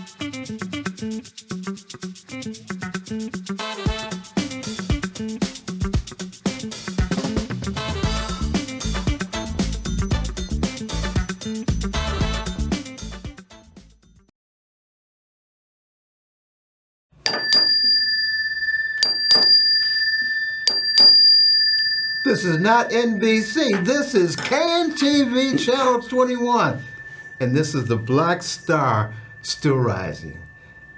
This is not NBC. This is CAN-TV Channel 21. And this is the Black Star Still Rising.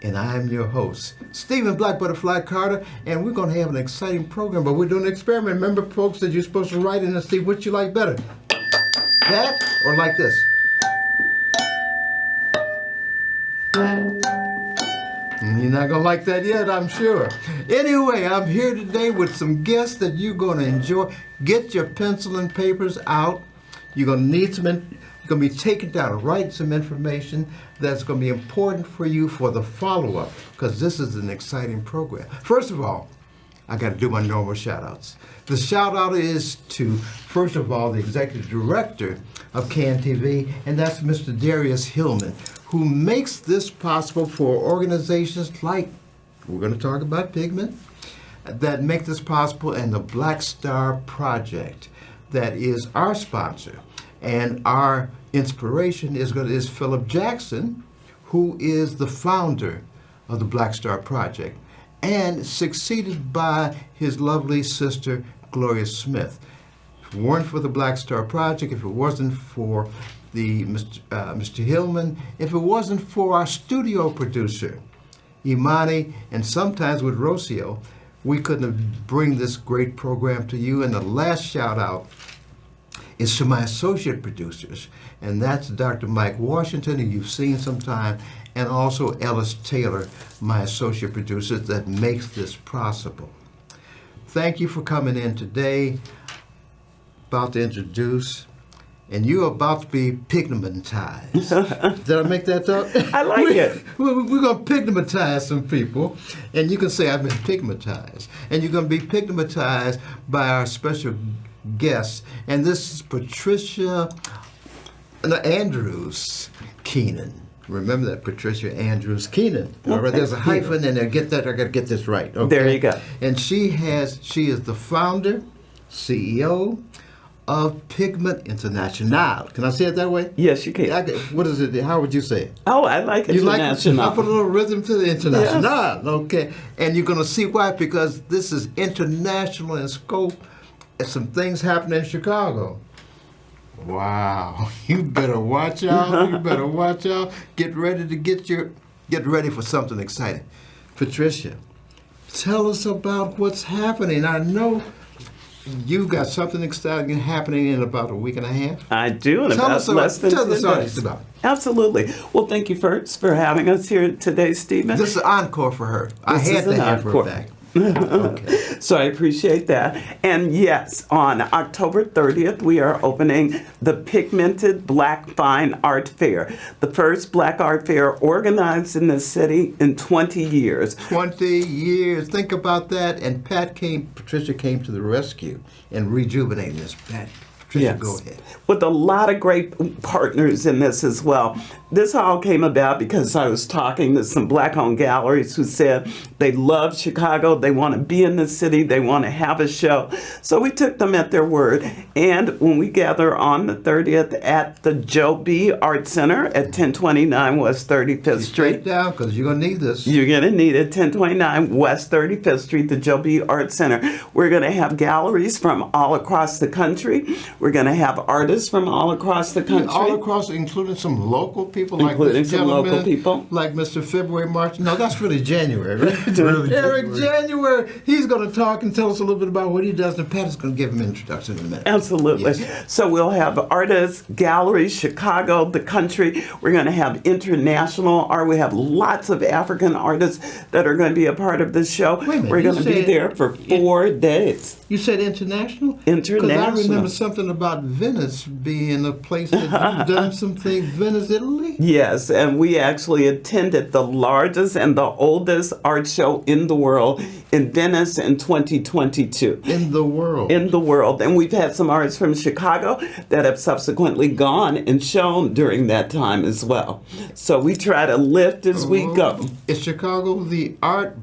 And I'm your host, Stephen Black Butterfly Carter, and we're going to have an exciting program, but we're doing an experiment. Remember, folks, that you're supposed to write in and see what you like better. That or like this? You're not going to like that yet, I'm sure. Anyway, I'm here today with some guests that you're going to enjoy. Get your pencil and papers out. You're going to need some, you're going to be taking down and writing some information that's going to be important for you for the follow-up, because this is an exciting program. First of all, I got to do my normal shout-outs. The shout-out is to, first of all, the executive director of CAN-TV, and that's Mr. Darius Hillman, who makes this possible for organizations like, we're going to talk about Pigment, that make this possible, and the Black Star Project that is our sponsor. And our inspiration is Philip Jackson, who is the founder of the Black Star Project, and succeeded by his lovely sister, Gloria Smith. If it weren't for the Black Star Project, if it wasn't for the Mr. Hillman, if it wasn't for our studio producer, Imani, and sometimes with Rocio, we couldn't have bring this great program to you. And the last shout out is to my associate producers, and that's Dr. Mike Washington, who you've seen sometime, and also Ellis Taylor, my associate producer, that makes this possible. Thank you for coming in today. About to introduce, and you're about to be pigmentized. Did I make that up? I like it. We're going to pigmentize some people, and you can say I've been pigmentized. And you're going to be pigmentized by our special guest, and this is Patricia Andrews-Keenan. Remember that, Patricia Andrews-Keenan. All right, there's a hyphen in there. Get that? I got to get this right. Okay? There you go. And she is the founder, CEO of Pigment International. Can I say it that way? Yes, you can. What is it? How would you say it? Oh, I like International. You like I put a little rhythm to the International. Yes. Okay. And you're going to see why, because this is international in scope. And some things happen in Chicago. Wow. You better watch out. You better watch out. Get ready to get ready for something exciting. Patricia, tell us about what's happening. I know you got something exciting happening in about a week and a half. I do, in about less than 10 days. About it. Absolutely. Well, thank you first for having us here today, Stephen. This is an encore for her. I had to have her back. Okay. So I appreciate that. And yes, on October 30th, we are opening the Pigmented Black Fine Art Fair, the first black art fair organized in the city in 20 years. 20 years. Think about that. And Patricia came to the rescue and rejuvenated this. Patricia, yes. Go ahead. With a lot of great partners in this as well. This all came about because I was talking to some black-owned galleries who said they love Chicago, they want to be in the city, they want to have a show. So we took them at their word. And when we gather on the 30th at the Joe B. Art Center at 1029 West 35th Street. Straight down, because you're going to need this. You're going to need it. 1029 West 35th Street, the Joe B. Art Center. We're going to have galleries from all across the country. We're going to have artists from all across the country. All across, including some local people, including like some local people, like Mr. February, March. No, that's really January, right? Really Eric January. He's going to talk and tell us a little bit about what he does, and Pat is going to give him an introduction in a minute. Absolutely. Yes. So we'll have artists, galleries, Chicago, the country. We're going to have international art. We have lots of African artists that are going to be a part of this show. Wait a minute, we're going to be there for 4 days. You said international? International. Because I remember something about Venice being a place that you've done some things. Venice, Italy? Yes, and we actually attended the largest and the oldest art show in the world in Venice in 2022. In the world. In the world. And we've had some artists from Chicago that have subsequently gone and shown during that time as well. So we try to lift as we go. Is Chicago the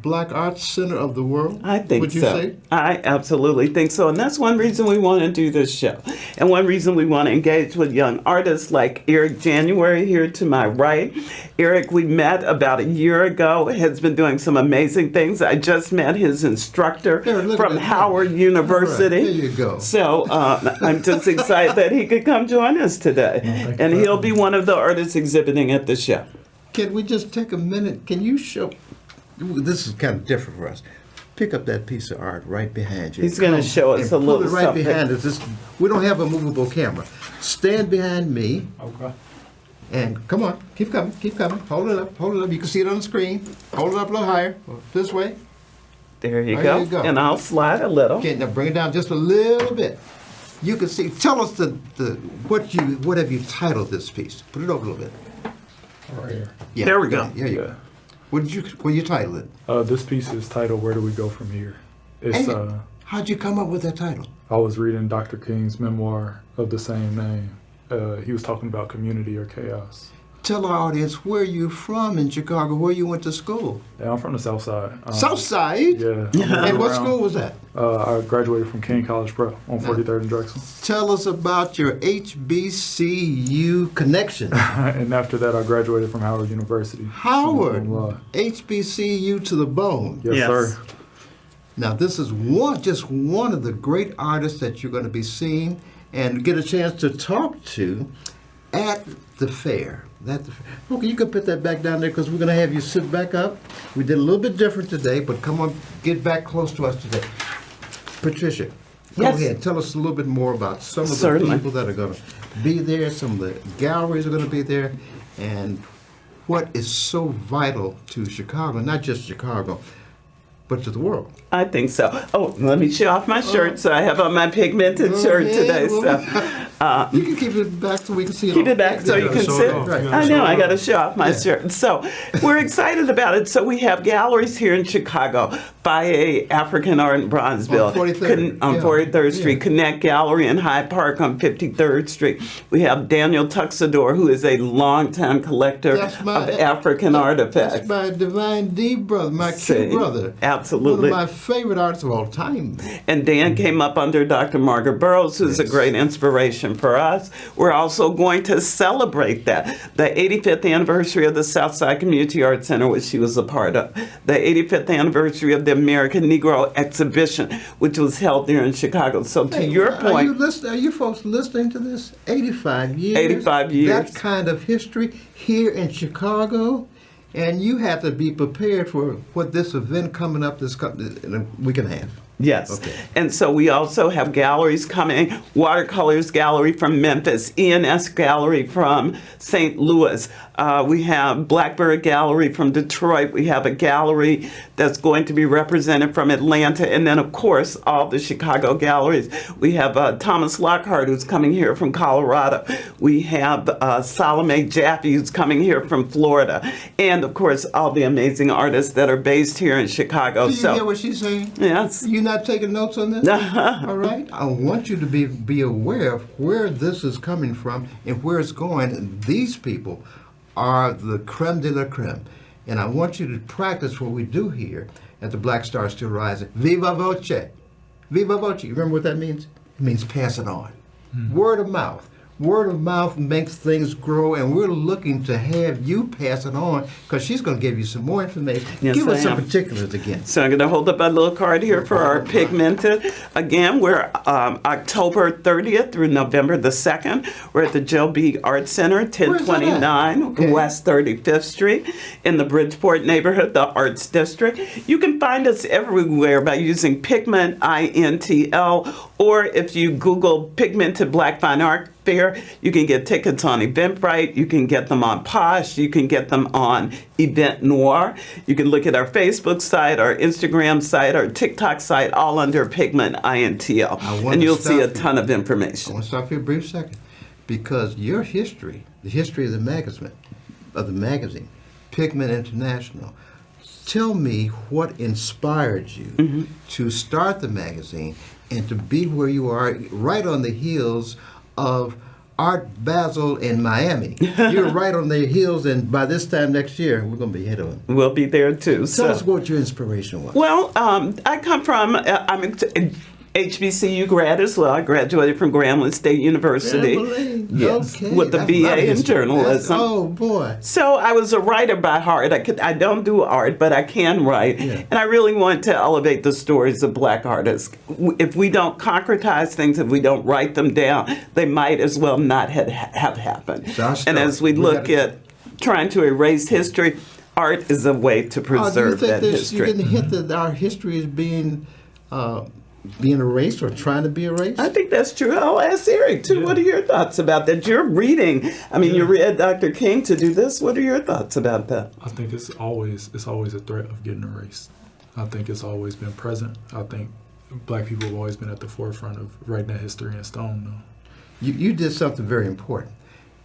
black art center of the world? I think Would you so. say? I absolutely think so. And that's one reason we want to do this show. And one reason we want to engage with young artists like Eric January here to my right. Eric, we met about a year ago, has been doing some amazing things. I just met his instructor from Howard University. Right, there you go. So I'm just excited that he could come join us today. And he'll be one of the artists exhibiting at the show. Can we just take a minute? Can you show? This is kind of different for us. Pick up that piece of art right behind you. He's going to show us a little pull it right something. behind us. We don't have a movable camera. Stand behind me. Okay. And come on, keep coming, keep coming. Hold it up, hold it up. You can see it on the screen. Hold it up a little higher. This way. There you There go. you go. And I'll slide a little. Okay, now bring it down just a little bit. You can see. Tell us what have you titled this piece? Put it over a little bit. Right here. Yeah, There we go. There you go. What you title it? This piece is titled "Where Do We Go From Here?" It's And how'd you come up with that title? I was reading Dr. King's memoir of the same name. He was talking about community or chaos. Tell our audience where you from in Chicago, where you went to school. Yeah, I'm from the South Side. South Side? Yeah. And what school was that? I graduated from King College Pro on 43rd and Drexel. Tell us about your HBCU connection. And after that, I graduated from Howard University. Howard, Law. HBCU to the bone. Yes, Yes. sir. Now, this is just one of the great artists that you're going to be seeing and get a chance to talk to at the fair. Okay, you can put that back down there because we're going to have you sit back up. We did a little bit different today, but come on, get back close to us today. Patricia, go Yes. ahead. Tell us a little bit more about some of the Certainly. people that are going to be there, some of the galleries are going to be there, and what is so vital to Chicago, not just Chicago, but to the world. I think so. Oh, let me show off my shirt. So I have on my pigmented shirt today. So You can keep it back so we can see it. keep it back so you can see it. Right. I know, I got to show off my shirt. So we're excited about it. So we have galleries here in Chicago. Baye African Art in Bronzeville. On 43rd. On Yeah. 43rd Street. Yeah. Connect Gallery in Hyde Park on 53rd Street. We have Daniel Tuxedor, who is a longtime collector That's my- of African artifacts. That's my Divine D brother, my See, cute brother. absolutely. One of my favorite artists of all time. And Dan came up under Dr. Margaret Burroughs, who's a Yes. great inspiration for us. We're also going to celebrate that. The 85th anniversary of the Southside Community Arts Center, which she was a part of. The 85th anniversary of the American Negro Exhibition, which was held here in Chicago. So to your point, Are you folks listening to this? 85 years. 85 years. That kind of history here in Chicago. And you have to be prepared for what this event coming up in a week and a half. yes. Okay. And so we also have galleries coming, Watercolors Gallery from Memphis, ENS Gallery from St. Louis. We have Blackbird Gallery from Detroit. We have a gallery that's going to be represented from Atlanta. And then, of course, all the Chicago galleries. We have Thomas Lockhart, who's coming here from Colorado. We have Salome Jaffe, who's coming here from Florida. And, of course, all the amazing artists that are based here in Chicago. Do you hear what she's saying? Yes. You not taking notes on this? All right. I want you to be aware of where this is coming from and where it's going. And these people are the creme de la creme. And I want you to practice what we do here at the Black Star Still Rising. Viva voce. Viva voce. You remember what that means? It means pass it on. Word of mouth. Word of mouth makes things grow, and we're looking to have you pass it on because she's going to give you some more information. Yes, Give us I some am. particulars again. So I'm going to hold up my little card here for our pigmented. Again, we're October 30th through November the 2nd. We're at the Joe B. Art Center, Where's that 1029 at? Okay. West 35th Street in the Bridgeport neighborhood, the Arts District. You can find us everywhere by using Pigment INTL, or if you Google Pigmented Black Fine Art Fair, you can get tickets on Eventbrite, you can get them on Posh, you can get them on Event Noir. You can look at our Facebook site, our Instagram site, our TikTok site, all under Pigment INTL. want And to you'll see a stop you. ton of I information. want to stop here a brief second because your history, the history of the of the magazine, Pigment International. Tell me what inspired you to start the magazine and to be where you are right on the heels of Art Basel in Miami. You're right on the heels, and by this time next year, we're going to be ahead of them. We'll be there too. Tell us what your inspiration was. Well, I come from, I'm a HBCU grad as well. I graduated from Grambling State University. Yes, okay. with a That's BA not in history. journalism. Oh, boy. So I was a writer by heart. I don't do art, but I can write. Yeah. And I really want to elevate the stories of black artists. If we don't concretize things, if we don't write them down, they might as well not have happened. And as we look at trying to erase history, art is a way to preserve that do you think history. you didn't hint that our history is being erased or trying to be erased? I think that's true. I'll ask Eric, too. Yeah. What are your thoughts about that? You're reading. I mean, you read Dr. King to do this. What are your thoughts about that? I think it's always a threat of getting erased. I think it's always been present. I think black people have always been at the forefront of writing that history in stone, though. You did something very important.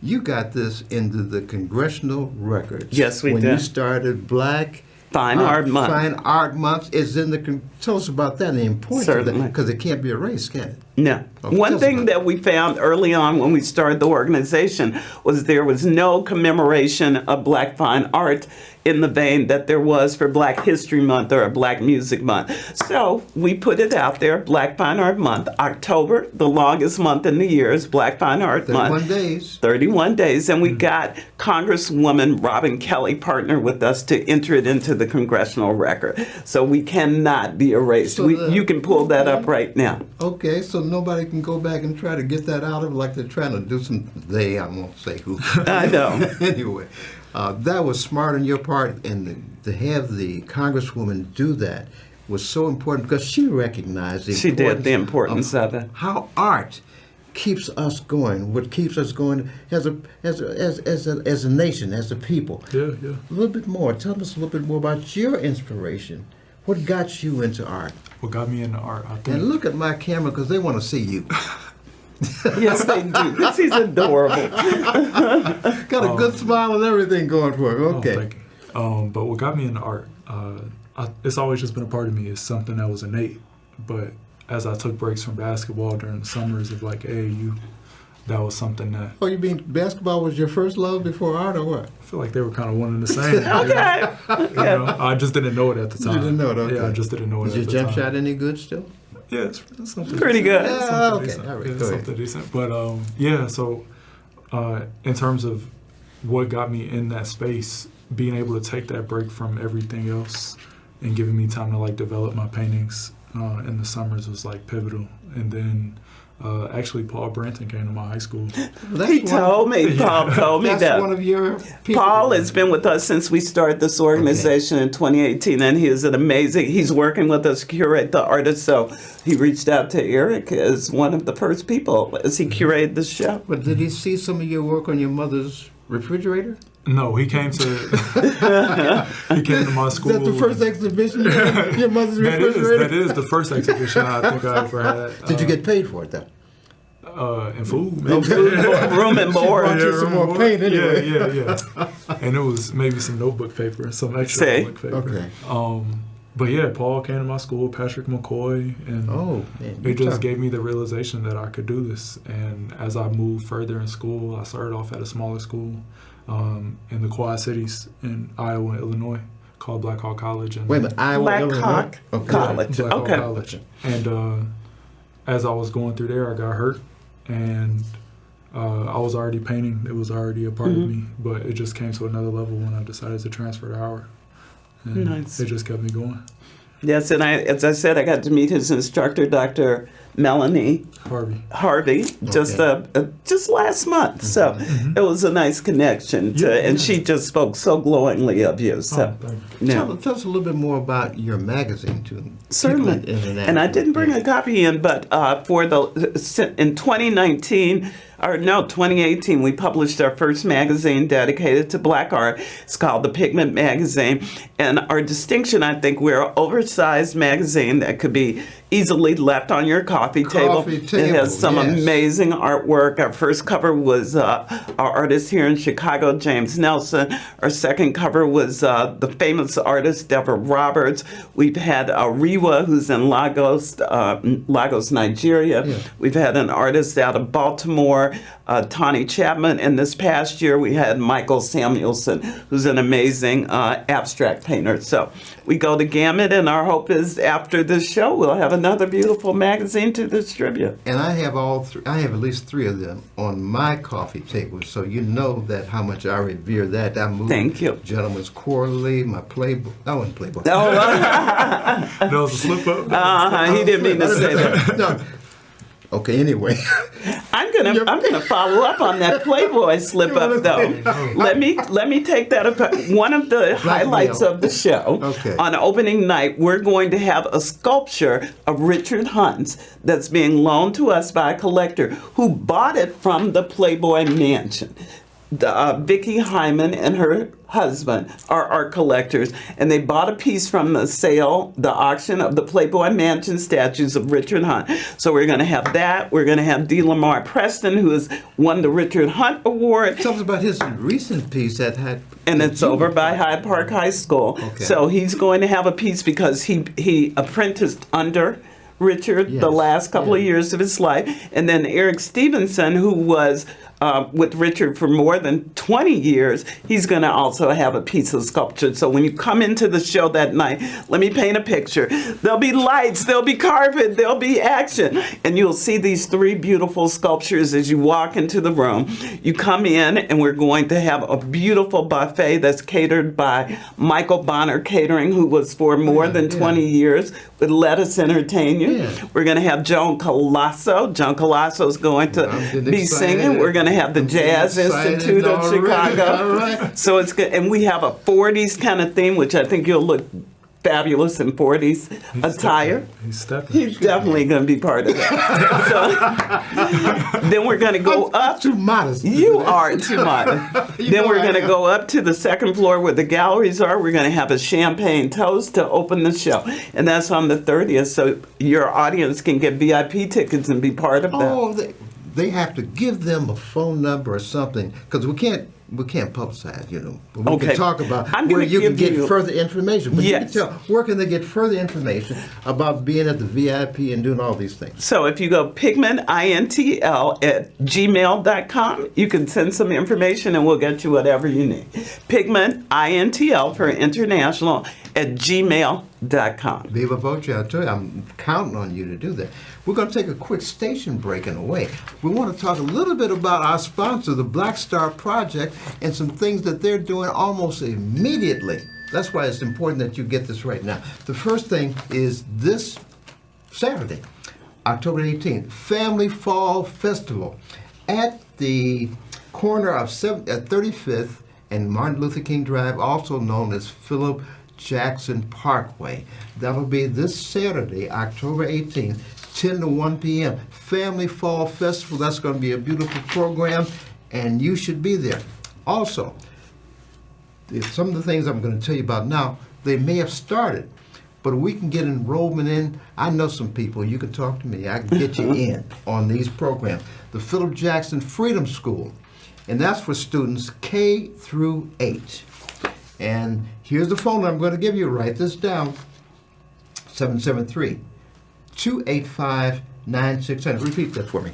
You got this into the congressional records. Yes, we when did. you started Black Fine Art Month. Fine Art Month is in the. Tell us about that and the importance of that, Certainly. because it can't be erased, can it? No. Okay, tell One us thing about that we found early on when we started the organization was there was no commemoration of Black fine art in the vein that there was for Black History Month or Black Music Month. So we put it out there, Black Fine Art Month. October, the longest month in the year, is Black Fine Art 31 Month. days. 31 days. And we got Congresswoman Robin Kelly partner with us to enter it into the congressional record. So we cannot be erased. So You can pull that up right now. Okay, so nobody can go back and try to get that out of it like they're trying to do some. I won't say who. I know. Anyway, that was smart on your part, and to have the Congresswoman do that was so important because she recognized the She did the importance of it. how art keeps us going, what keeps us going as a nation, as a people. Yeah. A little bit more. Tell us a little bit more about your inspiration. What got you into art? What got me into art, I think. And look at my camera because they want to see you. Yes, they do. She's adorable. Got a good smile and everything going for her. Okay. Thank you. But what got me into art, it's always just been a part of me. It's something that was innate. But as I took breaks from basketball during the summers of like AAU, that was something that Oh, you mean basketball was your first love before art or what? I feel like they were kind of one and the same. Okay. You know? I just didn't know it at the time. You didn't know it, okay. Yeah, I just didn't know it Was at your the jump time. shot any good still? Yeah, it's something Pretty good. decent. Yeah, Something okay. decent. All right, Yeah, go ahead. something decent. But yeah, so in terms of what got me in that space, being able to take that break from everything else and giving me time to like develop my paintings in the summers was like pivotal. And then actually Paul Branton came to my high school. He told me. Paul told me That's that. one of your people. Paul has been with us since we started this organization in 2018, and he is an amazing. He's working with us to curate the artists. So he reached out to Eric as one of the first people as he curated the show. But did he see some of your work on your mother's refrigerator? No, he came to my school. Is that the first exhibition? Your mother's refrigerator? That is the first exhibition I think I ever had. Did you get paid for it though? And food, maybe. Room and board. brought you some more paint anyway. Yeah. And it was maybe some notebook paper, some extra See? notebook paper. Okay. But yeah, Paul came to my school, Patrick McCoy, and Oh man. it just gave me the realization that I could do this. And as I moved further in school, I started off at a smaller school in the Quad Cities in Iowa and Illinois called Black Hawk College. And Wait a minute, Iowa, Black Illinois? Hawk Okay. College. Black Hawk Okay. College. And as I was going through there, I got hurt, and I was already painting. It was already a part of me, but it just came to another level when I decided to transfer to Howard. And Nice. it just kept me going. Yes, and as I said, I got to meet his instructor, Dr. Melanie Harvey, just last month. So it was a nice connection, and she just spoke so glowingly of you. So, Thank you. yeah. Tell us a little bit more about your magazine, too. Certainly. Pigment International. And I didn't bring a copy in, but in 2019, 2018, we published our first magazine dedicated to black art. It's called the Pigment Magazine. And our distinction, I think, we're an oversized magazine that could be easily left on your coffee table. It has some amazing artwork. Our first cover was our artist here in Chicago, James Nelson. Our second cover was the famous artist Deborah Roberts. We've had Riwa, who's in Lagos, Nigeria. Yeah. We've had an artist out of Baltimore, Tawny Chapman. And this past year, we had Michael Samuelson, who's an amazing abstract painter. So we go the gamut, and our hope is after this show, we'll have another beautiful magazine to distribute. And I have I have at least 3 of them on my coffee table, so you know that how much I revere that. I moved Thank you. Gentleman's Quarterly, my Playboy. I wasn't Playboy. Oh, That was a slip up. he didn't mean to say that. No. Okay, anyway. I'm gonna follow up on that Playboy slip up though. Let me take that apart. One of the highlights of the show on opening night, we're going to have a sculpture of Richard Hunt's that's being loaned to us by a collector who bought it from the Playboy Mansion. Vicki Hyman and her husband are art collectors, and they bought a piece from the auction of the Playboy Mansion statues of Richard Hunt. So we're going to have that. We're going to have D. Lamar Preston, who has won the Richard Hunt Award. Tell us about his recent piece that had... And it's over by Hyde Park High School. Okay. So he's going to have a piece because he apprenticed under Richard the last couple of years of his life. And then Eric Stevenson, who was with Richard for more than 20 years, he's going to also have a piece of sculpture. So when you come into the show that night, let me paint a picture. There'll be lights, there'll be carpet, there'll be action. And you'll see these 3 beautiful sculptures as you walk into the room. You come in, and we're going to have a beautiful buffet that's catered by Michael Bonner Catering, who was for more than 20 years with Let Us Entertain You. Yeah. We're going to have Joan Colasso. Joan Colasso is going to be singing. We're going to have the Jazz Institute of Chicago. So it's good. And we have a 40s kind of theme, which I think you'll look fabulous in 40s attire. He's definitely going to be part of that. So, then we're going to go up. Too modest. You are too modest. Then we're going to go up to the second floor where the galleries are. We're going to have a champagne toast to open the show. And that's on the 30th. So your audience can get VIP tickets and be part of that. Oh, they have to give them a phone number or something, because we can't publicize, you know. But we can talk about where you can get further information. But you can tell, where can they get further information about being at the VIP and doing all these things? So if you go pigmentintl@gmail.com, you can send some information and we'll get you whatever you need. Pigmentintl for international @gmail.com. Viva Voce, I tell you, I'm counting on you to do that. We're going to take a quick station break and away. We want to talk a little bit about our sponsor, the Black Star Project, and some things that they're doing almost immediately. That's why it's important that you get this right now. The first thing is this Saturday, October 18th, Family Fall Festival at the corner of 35th and Martin Luther King Drive, also known as Philip Jackson Parkway. That'll be this Saturday, October 18th, 10 to 1 p.m. Family Fall Festival. That's going to be a beautiful program, and you should be there. Also, some of the things I'm going to tell you about now, they may have started, but we can get enrollment in. I know some people. You can talk to me. I can get you in on these programs. The Philip Jackson Freedom School, and that's for students K through 8. And here's the phone number I'm going to give you. Write this down. 773-285-9600. Repeat that for me.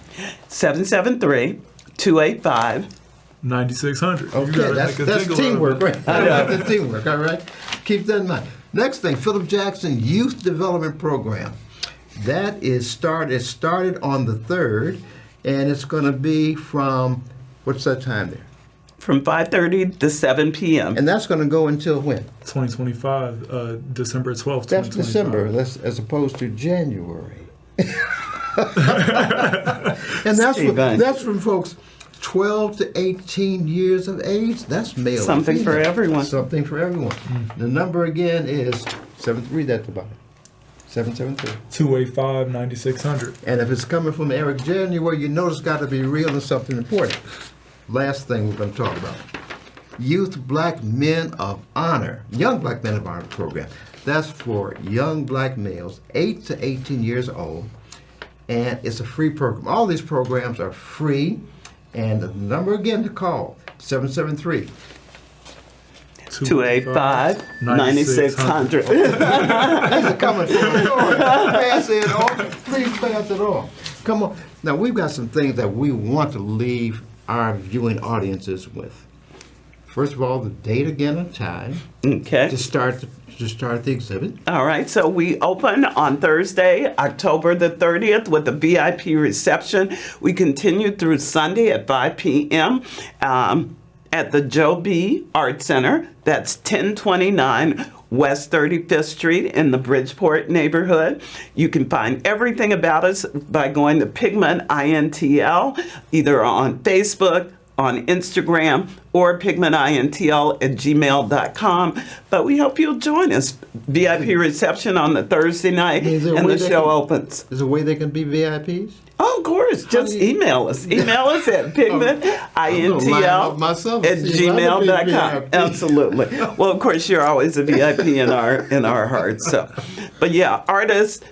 773-285-9600. Okay, that's teamwork, right? That's teamwork, all right? Keep that in mind. Next thing, Philip Jackson Youth Development Program. That is started on the 3rd, and it's going to be from, what's that time there? From 5:30 to 7 p.m. And that's going to go until when? 2025, December 12th, That's December, as opposed to January. And that's from folks 12 to 18 years of age. That's male. Something for everyone. Something for everyone. The number again is 7. Read that to bottom. 773. 285-9600. And if it's coming from Eric January, you know it's got to be real and something important. Last thing we're going to talk about. Youth Black Men of Honor, Young Black Men of Honor program. That's for young black males, 8 to 18 years old, and it's a free program. All these programs are free, and the number again to call, 773. 285-9600. These are coming from the Lord. Pass it on. Please pass it on. Come on. Now, we've got some things that we want to leave our viewing audiences with. First of all, the date again and time Okay. to start the exhibit. All right, so we open on Thursday, October the 30th with a VIP reception. We continue through Sunday at 5 p.m. At the Joe B. Art Center. That's 1029 West 35th Street in the Bridgeport neighborhood. You can find everything about us by going to Pigment INTL, either on Facebook, on Instagram, or pigmentintl@gmail.com. But we hope you'll join us. VIP reception on the Thursday night, Is there a and way the they show can- opens. Is there a way they can be VIPs? Oh, of course. Just do you- email us. Email us at I'm gonna line up myself and see if I can be pigmentintl@gmail.com. VIP. Absolutely. Well, of course, you're always a VIP in our hearts. So, but yeah, artists,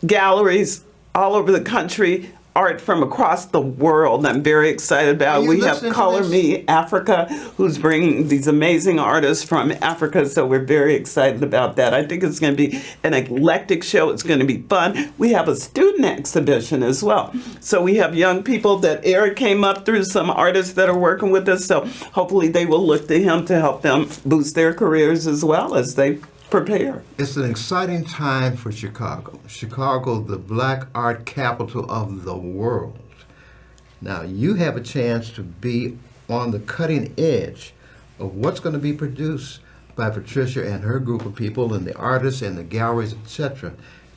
galleries all over the country, art from across the world. I'm very excited about. Are you We have listening to Color this? Me Africa, who's bringing these amazing artists from Africa. So we're very excited about that. I think it's going to be an eclectic show. It's going to be fun. We have a student exhibition as well. So we have young people that Eric came up through, some artists that are working with us. So hopefully they will look to him to help them boost their careers as well as they prepare. It's an exciting time for Chicago. Chicago, the black art capital of the world. Now, you have a chance to be on the cutting edge of what's going to be produced by Patricia and her group of people and the artists and the galleries, etc.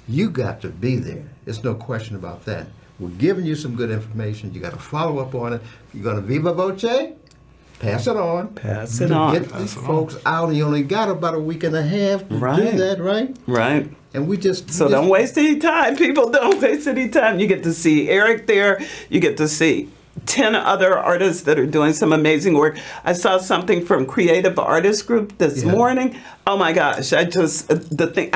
You got to be there. There's no question about that. We're giving you some good information. You got to follow up on it. You're going to viva voce. Pass it on. Pass it on. Get these folks out. And you only got about a week and a half to Right. do that, right? Right. And we just So don't waste any time, people. Don't waste any time. You get to see Eric there. You get to see 10 other artists that are doing some amazing work. I saw something from Creative Artist Group this Yeah. morning. Oh my gosh! I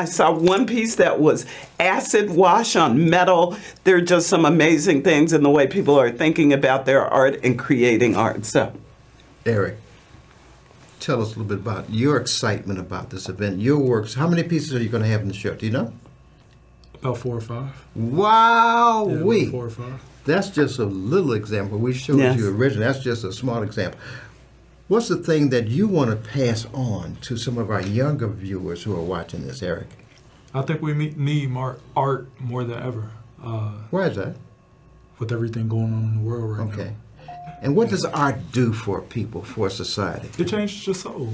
saw one piece that was acid wash on metal. There are just some amazing things in the way people are thinking about their art and creating art. So. Eric, tell us a little bit about your excitement about this event, your works. How many pieces are you going to have in the show? Do you know? About 4 or 5. Wow, Yeah, we. about 4 or 5. That's just a little example. We showed Yes. you originally. That's just a small example. What's the thing that you want to pass on to some of our younger viewers who are watching this, Eric? I think we need more art more than ever. Why is that? With everything going on in the world right now. Okay. And what does art do for people, for society? It changes your soul.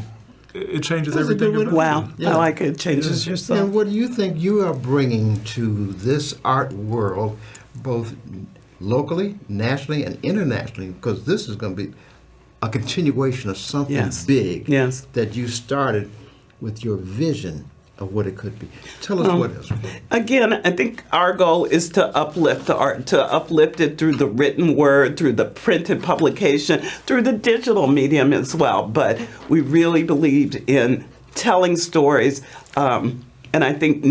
It changes That's a everything good way to- about Wow, you. Yeah. I like it. Changes your soul. And what do you think you are bringing to this art world, both locally, nationally, and internationally? Because this is going to be a continuation of something Yes. big Yes. that you started with your vision of what it could be. Tell us what it is. Again, I think our goal is to uplift the art, to uplift it through the written word, through the printed publication, through the digital medium as well. But we really believed in telling stories, and I think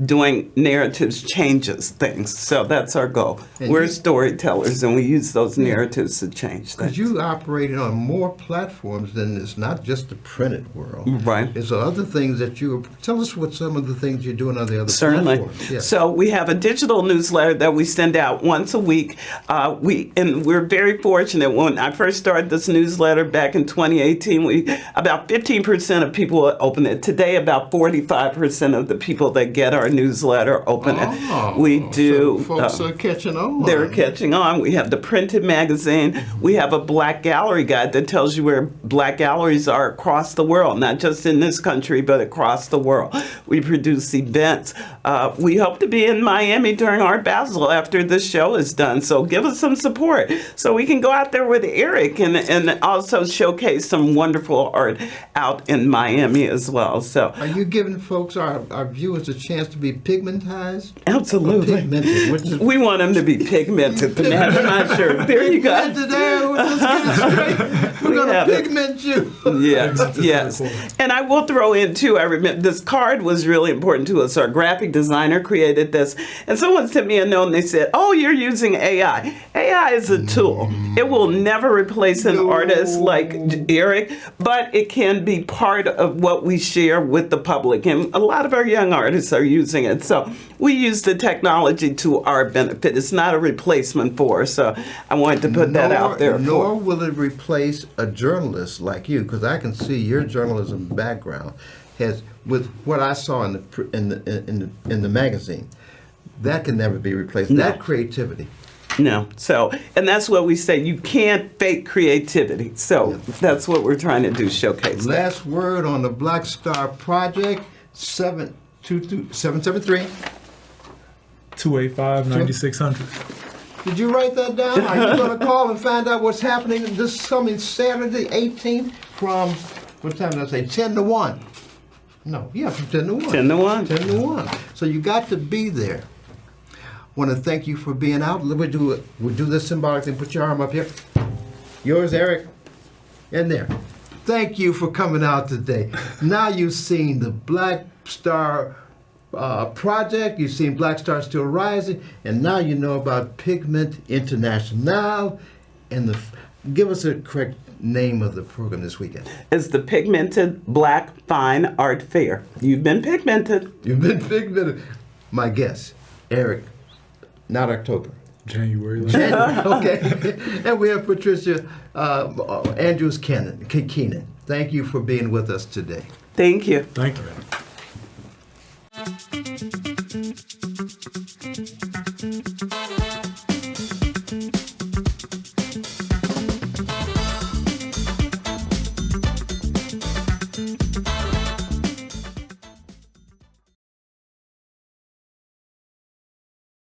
doing narratives changes things. So that's our goal. And We're you- storytellers, and we use those narratives to change Because things. you operated on more platforms than it's not just the printed world. Right. There's other things that you tell us what some of the things you're doing on the other Certainly. platforms. Yeah. So we have a digital newsletter that we send out once a week. We're very fortunate. When I first started this newsletter back in 2018, about 15% of people open it. Today, about 45% of the people that get our newsletter open it. We do. So folks are catching on. They're catching on. We have the printed magazine. We have a Black Gallery Guide that tells you where Black galleries are across the world, not just in this country, but across the world. We produce events. We hope to be in Miami during Art Basel after this show is done. So give us some support so we can go out there with Eric and also showcase some wonderful art out in Miami as well. So Are you giving folks, our viewers, a chance to be pigmentized? Absolutely. Or pigmented? Which is We want them to be pigmented to match my shirt. There you go. pigmented there. Let's get it straight. We're We going have to it. pigment you. Yes, yes. And I will throw in too, I remember this card was really important to us. Our graphic designer created this. And someone sent me a note and they said, oh, you're using AI. AI is a tool. It will never replace an No. artist like Eric, but it can be part of what we share with the public. And a lot of our young artists are using it. So we use the technology to our benefit. It's not a replacement for us. So I wanted to put that out there. Nor will it replace a journalist like you, because I can see your journalism background has, with what I saw in the magazine, that can never be replaced. No. That creativity. No. So, and that's what we say. You can't fake creativity. So that's what we're trying to do, showcase that. Last word on the Black Star Project, 773. 285-9600. Did you write that down? Are you going to call and find out what's happening this coming Saturday, 18th, from, what time did I say, 10 to 1? No, yeah, from 10 to 1. 10 to 1. 10 to 1. So you got to be there. Want to thank you for being out. We'll do this symbolic thing. Put your arm up here. Yours, Eric. And there. Thank you for coming out today. Now you've seen the Black Star Project. You've seen Black Star Still Rising. And now you know about Pigment International. And give us a correct name of the program this weekend. It's the Pigmented Black Fine Art Fair. You've been pigmented. You've been pigmented. My guest, Eric. Not October. January. Okay. And we have Patricia Andrews-Keenan. Thank you for being with us today. Thank you. Thank you.